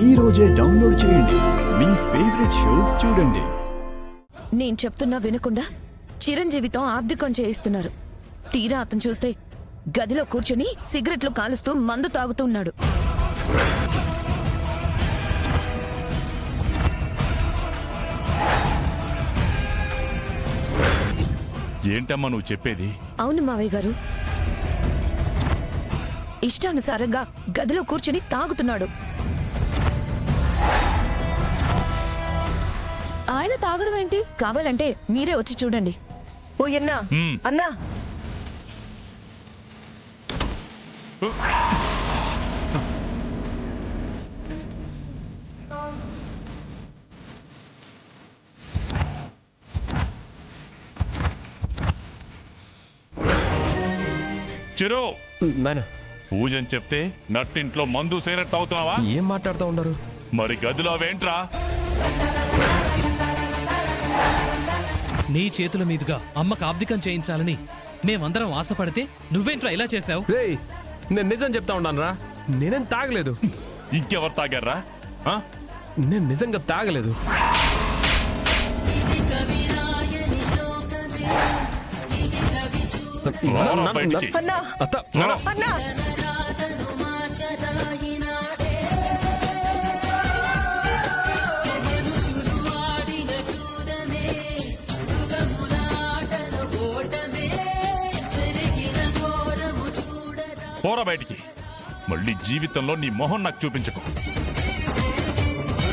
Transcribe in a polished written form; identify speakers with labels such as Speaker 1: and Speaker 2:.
Speaker 1: ఈ రోజే డౌన్లోడ్ చేయండి. మీ ఫేవరెట్ షోస్ చూడండి.
Speaker 2: నేను చెప్తున్నా వినకుండా చిరంజీవితో ఆబ్దికం చేయిస్తున్నారు. తీరా అతను చూస్తే గదిలో కూర్చుని సిగరెట్లు కాలుస్తూ మందు తాగుతున్నాడు.
Speaker 3: ఏంటమ్మా నువ్వు చెప్పేది?
Speaker 2: అవును మావయ్య గారు, ఇష్టానుసారంగా గదిలో కూర్చుని తాగుతున్నాడు. ఆయన తాగడం ఏంటి? కావాలంటే మీరే వచ్చి చూడండి.
Speaker 4: ఓ అన్నా అన్నా,
Speaker 3: చిరు,
Speaker 5: నాయన
Speaker 3: పూజని చెప్తే నట్టింట్లో మందు సిగరెట్ తాగుతున్నావా?
Speaker 5: ఏం మాట్లాడుతూ ఉన్నారు?
Speaker 3: మరి గదిలో అవేంట్రా?
Speaker 6: నీ చేతుల మీదుగా అమ్మకు ఆబ్దికం చేయించాలని మేమందరం ఆశపడితే నువ్వేంట్రా ఇలా చేశావు?
Speaker 5: రేయ్, నేను నిజం చెప్తా ఉన్నాను రా, నేనేం తాగలేదు.
Speaker 3: ఇంకెవరు తాగారా?
Speaker 5: నేను నిజంగా తాగలేదు.
Speaker 3: బయటికి.
Speaker 4: అన్నా
Speaker 5: అత్త,
Speaker 4: అన్నా,
Speaker 3: పోరా బయటికి. మళ్ళీ జీవితంలో నీ మొహం నాకు చూపించకు.